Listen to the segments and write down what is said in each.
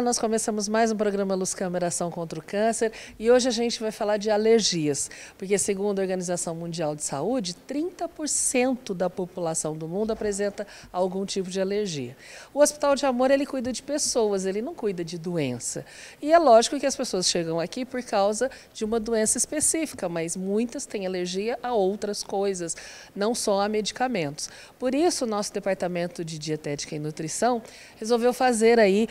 Nós começamos mais um programa Luz Câmara Ação contra o Câncer e hoje a gente vai falar de alergias, porque segundo a Organização Mundial de Saúde, 30% da população do mundo apresenta algum tipo de alergia. O Hospital de Amor, ele cuida de pessoas, ele não cuida de doença. E é lógico que as pessoas chegam aqui por causa de uma doença específica, mas muitas têm alergia a outras coisas, não só a medicamentos. Por isso, o nosso Departamento de Dietética e Nutrição resolveu fazer aí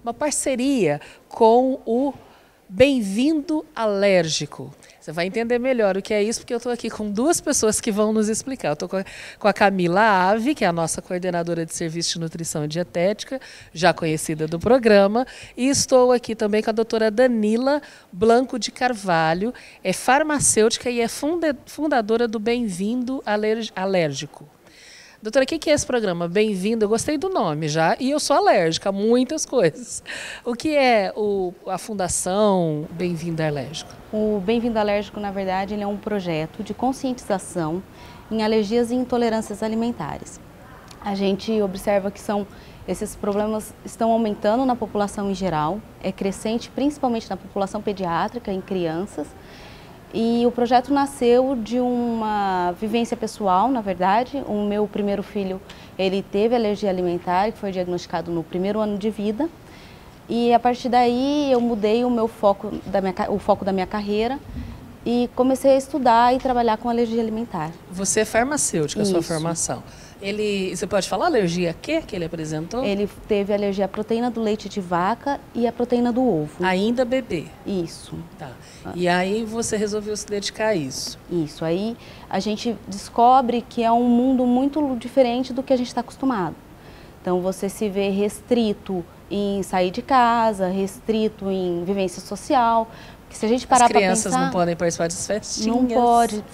uma parceria com o Bem-vindo Alérgico. Você vai entender melhor o que é isso, porque eu estou aqui com duas pessoas que vão nos explicar. Eu estou com a Camila Ave, que é a nossa coordenadora de serviço de nutrição e dietética, já conhecida do programa, e estou aqui também com a doutora Danila Blanco de Carvalho, é farmacêutica e é fundadora do Bem-vindo Alérgico. Doutora, o que é esse programa? Bem-vindo, eu gostei do nome já, e eu sou alérgica a muitas coisas. O que é a Fundação Bem-vindo Alérgico? O Bem-vindo Alérgico, na verdade, ele é um projeto de conscientização em alergias e intolerâncias alimentares. A gente observa que esses problemas estão aumentando na população em geral, é crescente principalmente na população pediátrica, em crianças. E o projeto nasceu de uma vivência pessoal, na verdade. O meu primeiro filho, ele teve alergia alimentar, que foi diagnosticado no primeiro ano de vida. E a partir daí eu mudei o foco da minha carreira e comecei a estudar e trabalhar com alergia alimentar. Você é farmacêutica, a sua formação. Você pode falar alergia a quê que ele apresentou? Ele teve alergia à proteína do leite de vaca e à proteína do ovo. Ainda bebê? Isso. Tá. E aí você resolveu se dedicar a isso? Isso. Aí a gente descobre que é um mundo muito diferente do que a gente está acostumado. Então você se vê restrito em sair de casa, restrito em vivência social. Porque se a gente parar para pensar... As crianças não podem participar das festinhas? Não pode.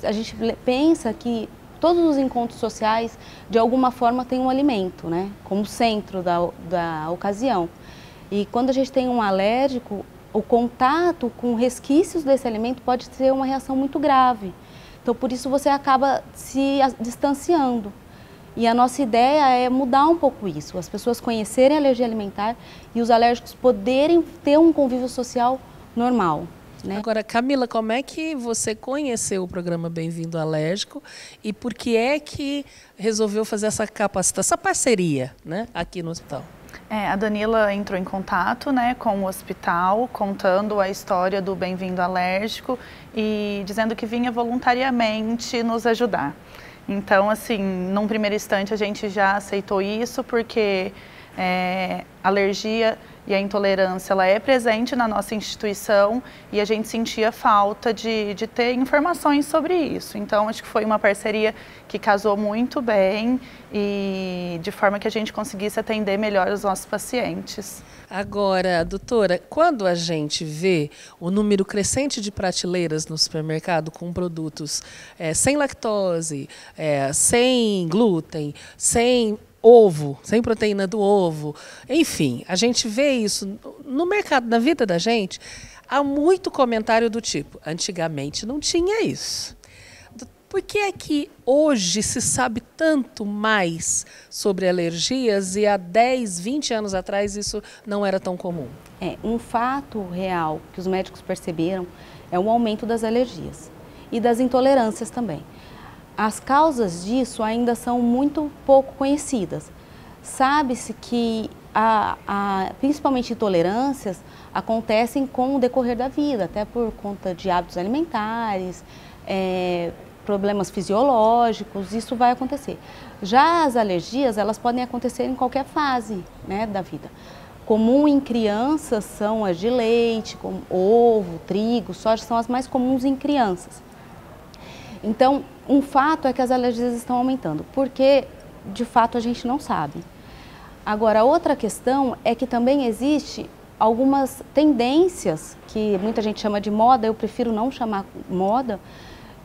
A gente pensa que todos os encontros sociais, de alguma forma, têm um alimento, né? Como centro da ocasião. E quando a gente tem um alérgico, o contato com resquícios desse alimento pode ser uma reação muito grave. Então, por isso, você acaba se distanciando. E a nossa ideia é mudar um pouco isso, as pessoas conhecerem a alergia alimentar e os alérgicos poderem ter um convívio social normal. Né? Agora, Camila, como é que você conheceu o programa Bem-vindo Alérgico e por que é que resolveu fazer essa capacitação, essa parceria, né, aqui no hospital? A Danila entrou em contato, né, com o hospital, contando a história do Bem-vindo Alérgico e dizendo que vinha voluntariamente nos ajudar. Então, assim, num primeiro instante a gente já aceitou isso porque a alergia e a intolerância, ela é presente na nossa instituição e a gente sentia falta de ter informações sobre isso. Então, acho que foi uma parceria que casou muito bem e de forma que a gente conseguisse atender melhor os nossos pacientes. Agora, doutora, quando a gente vê o número crescente de prateleiras no supermercado com produtos sem lactose, sem glúten, sem ovo, sem proteína do ovo, enfim, a gente vê isso no mercado, na vida da gente, há muito comentário do tipo, antigamente não tinha isso. Por que é que hoje se sabe tanto mais sobre alergias e há 10, 20 anos atrás isso não era tão comum? Um fato real que os médicos perceberam é o aumento das alergias e das intolerâncias também. As causas disso ainda são muito pouco conhecidas. Sabe-se que principalmente intolerâncias acontecem com o decorrer da vida, até por conta de hábitos alimentares, problemas fisiológicos, isso vai acontecer. Já as alergias, elas podem acontecer em qualquer fase, né, da vida. Comum em crianças são as de leite, como ovo, trigo, soja, são as mais comuns em crianças. Então, um fato é que as alergias estão aumentando, porque de fato a gente não sabe. Agora, outra questão é que também existe algumas tendências, que muita gente chama de moda, eu prefiro não chamar moda,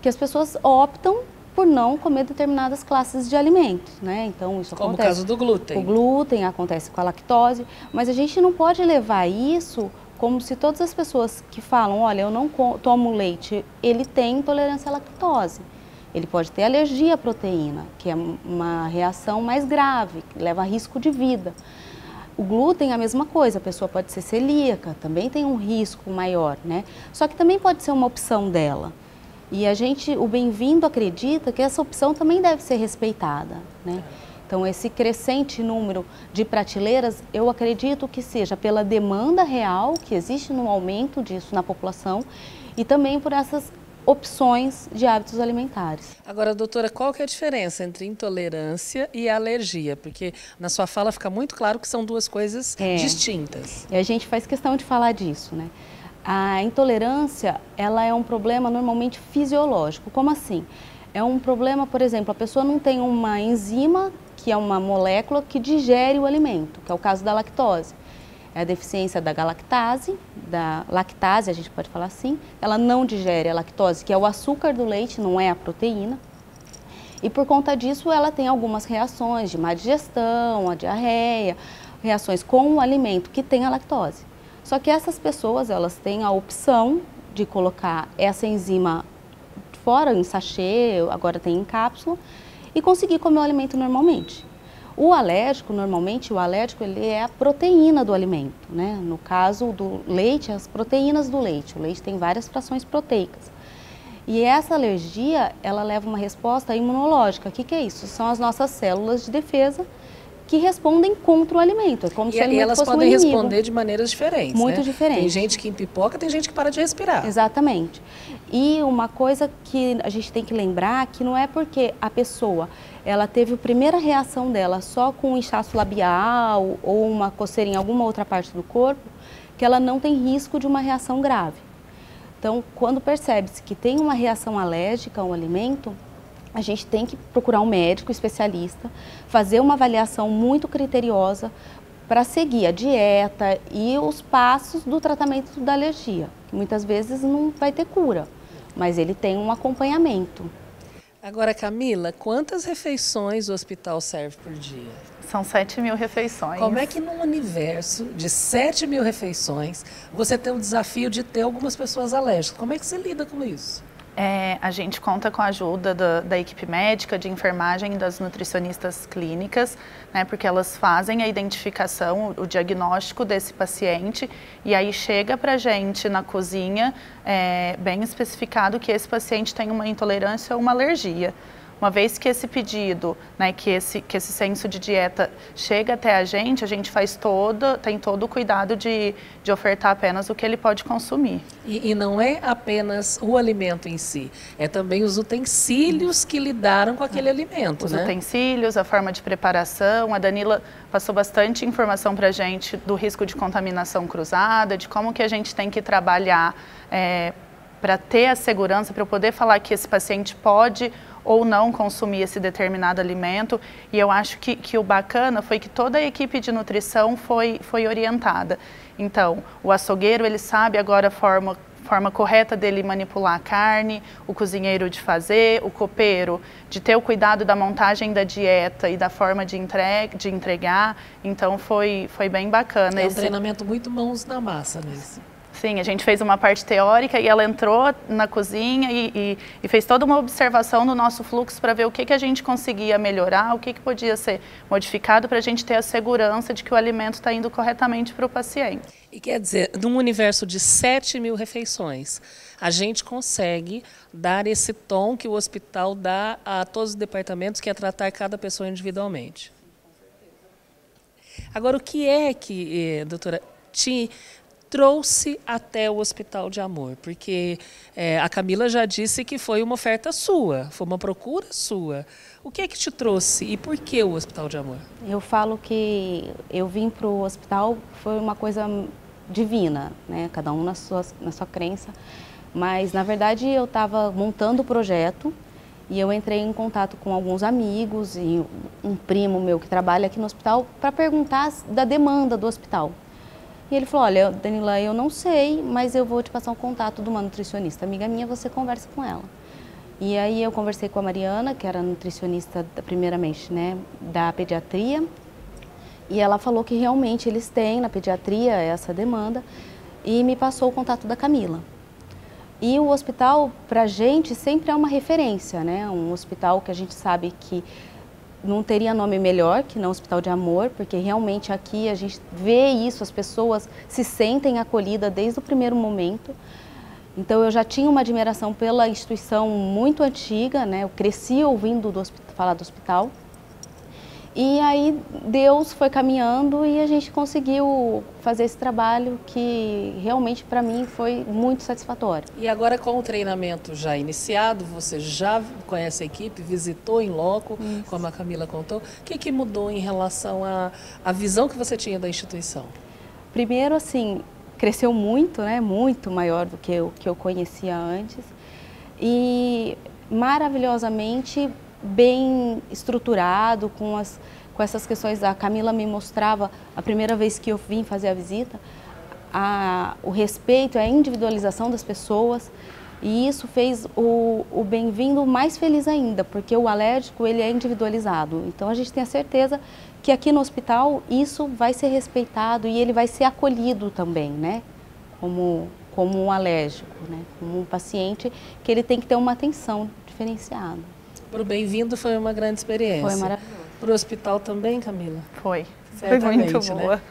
que as pessoas optam por não comer determinadas classes de alimentos, né? Então isso Como acontece. o caso do glúten. O glúten acontece com a lactose, mas a gente não pode levar isso como se todas as pessoas que falam, olha, eu não tomo leite, ele tem intolerância à lactose. Ele pode ter alergia à proteína, que é uma reação mais grave, que leva a risco de vida. O glúten é a mesma coisa, a pessoa pode ser celíaca, também tem um risco maior, né? Só que também pode ser uma opção dela. E o Bem-vindo acredita que essa opção também deve ser respeitada, né? Então, esse crescente número de prateleiras, eu acredito que seja pela demanda real, que existe no aumento disso na população, e também por essas opções de hábitos alimentares. Agora, doutora, qual que é a diferença entre intolerância e alergia? Porque na sua fala fica muito claro que são duas coisas distintas. E a gente faz questão de falar disso, né? A intolerância, ela é um problema normalmente fisiológico. Como assim? É um problema, por exemplo, a pessoa não tem uma enzima, que é uma molécula que digere o alimento, que é o caso da lactose. É a deficiência da galactase, da lactase, a gente pode falar assim. Ela não digere a lactose, que é o açúcar do leite, não é a proteína. E por conta disso, ela tem algumas reações de má digestão, a diarreia, reações com o alimento que tem a lactose. Só que essas pessoas, elas têm a opção de colocar essa enzima fora, em sachê, agora tem em cápsula, e conseguir comer o alimento normalmente. O alérgico, normalmente, ele é a proteína do alimento, né? No caso do leite, as proteínas do leite. O leite tem várias frações proteicas. E essa alergia, ela leva uma resposta imunológica. O que é isso? São as nossas células de defesa que respondem contra o alimento. É como se o alimento elas fosse podem um inimigo. responder de maneiras diferentes, Muito né? diferentes. Tem gente que empipoca, tem gente que para de respirar. Exatamente. E uma coisa que a gente tem que lembrar, que não é porque a pessoa, ela teve a primeira reação dela só com um inchaço labial ou uma coceira em alguma outra parte do corpo, que ela não tem risco de uma reação grave. Então, quando percebe-se que tem uma reação alérgica ao alimento, a gente tem que procurar um médico especialista, fazer uma avaliação muito criteriosa para seguir a dieta e os passos do tratamento da alergia, que muitas vezes não vai ter cura, mas ele tem um acompanhamento. Agora, Camila, quantas refeições o hospital serve por dia? São 7.000 refeições. Como é que num universo de 7.000 refeições, você tem o desafio de ter algumas pessoas alérgicas? Como é que você lida com isso? A gente conta com a ajuda da equipe médica, de enfermagem e das nutricionistas clínicas, né, porque elas fazem a identificação, o diagnóstico desse paciente e aí chega para a gente na cozinha bem especificado que esse paciente tem uma intolerância ou uma alergia. Uma vez que esse pedido, né, que esse senso de dieta chega até a gente tem todo o cuidado de ofertar apenas o que ele pode consumir. E não é apenas o alimento em si, é também os utensílios que lidaram com aquele alimento, Os né? utensílios, a forma de preparação. A Danila passou bastante informação para a gente do risco de contaminação cruzada, de como que a gente tem que trabalhar para ter a segurança, para eu poder falar que esse paciente pode ou não consumir esse determinado alimento. E eu acho que o bacana foi que toda a equipe de nutrição foi orientada. Então, o açougueiro, ele sabe agora a forma correta dele manipular a carne, o cozinheiro de fazer, o copeiro de ter o cuidado da montagem da dieta e da forma de entregar. Então, foi bem bacana. É um treinamento muito mãos na massa mesmo. Sim, a gente fez uma parte teórica e ela entrou na cozinha e fez toda uma observação do nosso fluxo para ver o que a gente conseguia melhorar, o que podia ser modificado para a gente ter a segurança de que o alimento está indo corretamente para o paciente. E quer dizer, num universo de 7.000 refeições, a gente consegue dar esse tom que o hospital dá a todos os departamentos, que é tratar cada pessoa individualmente. Agora, o que é que, doutora, te trouxe até o Hospital de Amor? Porque a Camila já disse que foi uma oferta sua, foi uma procura sua. O que é que te trouxe e por que o Hospital de Amor? Eu falo que eu vim para o hospital, foi uma coisa divina, né? Cada um na sua crença. Mas, na verdade, eu estava montando o projeto e eu entrei em contato com alguns amigos e um primo meu que trabalha aqui no hospital para perguntar da demanda do hospital. E ele falou, olha, Danila, eu não sei, mas eu vou te passar um contato de uma nutricionista amiga minha, você conversa com ela. E aí eu conversei com a Mariana, que era nutricionista primeiramente, né, da pediatria, e ela falou que realmente eles têm na pediatria essa demanda e me passou o contato da Camila. E o hospital, para a gente, sempre é uma referência, né? Um hospital que a gente sabe que não teria nome melhor que não Hospital de Amor, porque realmente aqui a gente vê isso, as pessoas se sentem acolhidas desde o primeiro momento. Então eu já tinha uma admiração pela instituição muito antiga, né? Eu cresci ouvindo falar do hospital. E aí Deus foi caminhando e a gente conseguiu fazer esse trabalho que realmente para mim foi muito satisfatório. E agora com o treinamento já iniciado, você já conhece a equipe, visitou em loco, como a Camila contou. O que mudou em relação à visão que você tinha da instituição? Primeiro, assim, cresceu muito, né? Muito maior do que eu conhecia antes. E maravilhosamente bem estruturado, com essas questões. A Camila me mostrava, a primeira vez que eu vim fazer a visita, o respeito, a individualização das pessoas, e isso fez o bem-vindo mais feliz ainda, porque o alérgico ele é individualizado. Então a gente tem a certeza que aqui no hospital isso vai ser respeitado e ele vai ser acolhido também, né? Como um alérgico, né? Como um paciente que ele tem que ter uma atenção diferenciada. Para o bem-vindo foi uma grande experiência. Foi maravilhoso. Para o hospital também, Camila? Foi Certamente, muito boa. Né?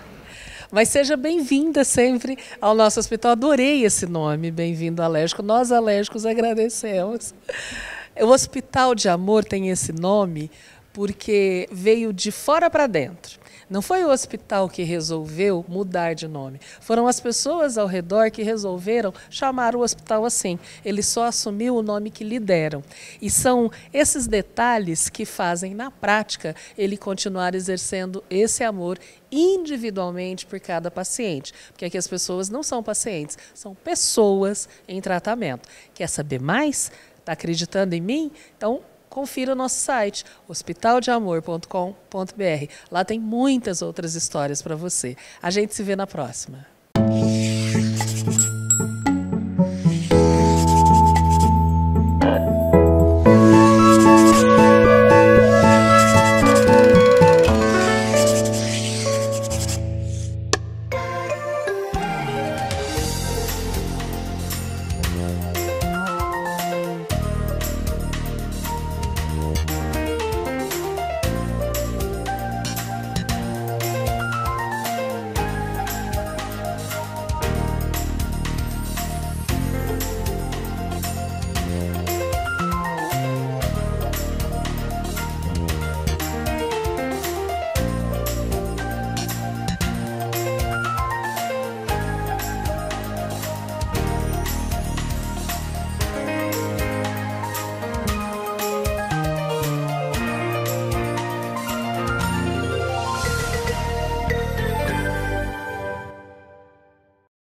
Mas seja bem-vinda sempre ao nosso hospital. Adorei esse nome, Bem-vindo Alérgico. Nós alérgicos agradecemos. O Hospital de Amor tem esse nome porque veio de fora para dentro. Não foi o hospital que resolveu mudar de nome. Foram as pessoas ao redor que resolveram chamar o hospital assim. Ele só assumiu o nome que lhe deram. E são esses detalhes que fazem, na prática, ele continuar exercendo esse amor individualmente por cada paciente. Porque aqui as pessoas não são pacientes, são pessoas em tratamento. Quer saber mais? Está acreditando em mim? Então, confira o nosso site, hospitaldeamor.com.br. Lá tem muitas outras histórias para você. A gente se vê na próxima.